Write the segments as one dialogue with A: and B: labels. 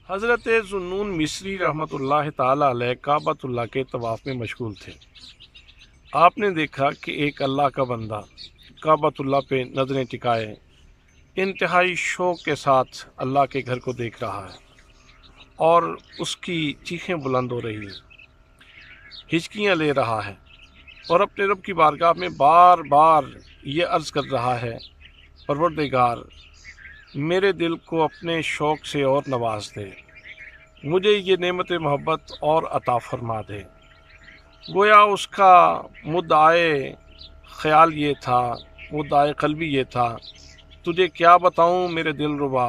A: हज़रत ज़ुन्नून मिस्री रहमतुल्लाह ताला अलैह काबतुल्लाह के तवाफ़ में मशगूल थे। आपने देखा कि एक अल्लाह का बंदा काबतुल्लाह पे नज़रें टिकाए इंतहाई शौक़ के साथ अल्लाह के घर को देख रहा है और उसकी चीखें बुलंद हो रही हैं, हिचकियाँ ले रहा है और अपने रब की बारगाह में बार बार ये अर्ज़ कर रहा है, परवरदिगार मेरे दिल को अपने शौक़ से और नवाज दे, मुझे ये नेमत मोहब्बत और अता फरमा दे। गोया उसका मुद्दाए ख़याल ये था, मुद्दाए क़ल्बी ये था, तुझे क्या बताऊँ मेरे दिलरुबा,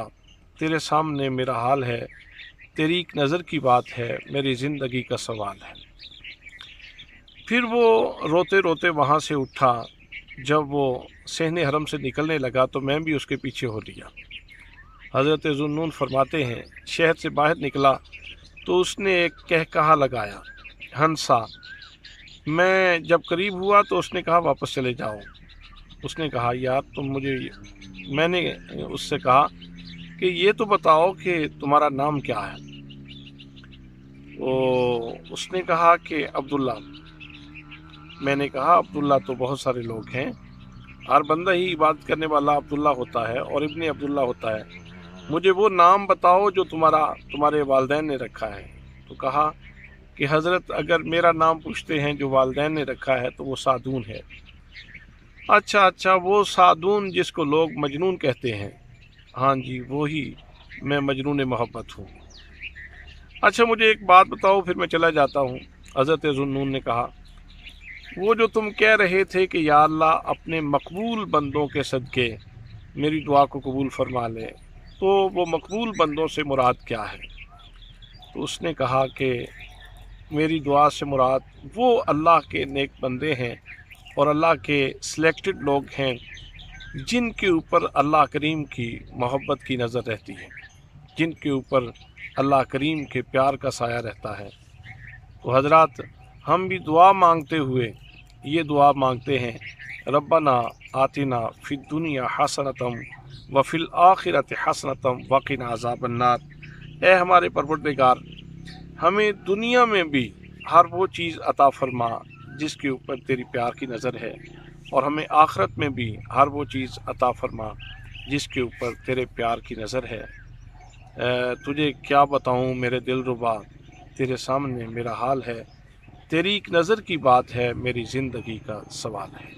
A: तेरे सामने मेरा हाल है, तेरी एक नज़र की बात है, मेरी ज़िंदगी का सवाल है। फिर वो रोते रोते वहाँ से उठा। जब वो सहने हरम से निकलने लगा तो मैं भी उसके पीछे हो लिया। हज़रत ज़ुन्नून फरमाते हैं, शहर से बाहर निकला तो उसने एक कहकहा लगाया, हंसा। मैं जब करीब हुआ तो उसने कहा वापस चले जाओ। उसने कहा यार तुम मुझे, मैंने उससे कहा कि ये तो बताओ कि तुम्हारा नाम क्या है। वो उसने कहा कि अब्दुल्ला। मैंने कहा अब्दुल्ला तो बहुत सारे लोग हैं, हर बंदा ही इबादत करने वाला अब्दुल्ला होता है और इब्ने अब्दुल्ला होता है, मुझे वो नाम बताओ जो तुम्हारे वालिदैन ने रखा है। तो कहा कि हज़रत अगर मेरा नाम पूछते हैं जो वालिदैन ने रखा है तो वो सादून है। अच्छा, वो सादून जिसको लोग मजनून कहते हैं, हाँ जी वही, मैं मजनून मोहब्बत हूँ। अच्छा मुझे एक बात बताओ फिर मैं चला जाता हूँ। हज़रत ज़ुन्नून ने कहा, वो जो तुम कह रहे थे कि या अल्लाह अपने मकबूल बंदों के सदके मेरी दुआ को कबूल फरमा ले, तो वो मकबूल बंदों से मुराद क्या है? तो उसने कहा कि मेरी दुआ से मुराद वो अल्लाह के नेक बंदे हैं और अल्लाह के सिलेक्टेड लोग हैं जिनके ऊपर अल्लाह करीम की मोहब्बत की नज़र रहती है, जिनके ऊपर अल्लाह करीम के प्यार का साया रहता है। तो हजरात, हम भी दुआ मांगते हुए ये दुआ मांगते हैं, रब्बना आतिना फिद दुनिया हसनतम व फिल आखिरत हसनतम वक़िना अज़ाबन्नार। ऐ हमारे परवरदिगार, हमें दुनिया में भी हर वो चीज़ अता फरमा जिसके ऊपर तेरी प्यार की नज़र है, और हमें आखिरत में भी हर वो चीज़ अता फरमा जिसके ऊपर तेरे प्यार की नज़र है। तुझे क्या बताऊँ मेरे दिलरुबा, तेरे सामने मेरा हाल है, तेरी एक नज़र की बात है, मेरी ज़िंदगी का सवाल है।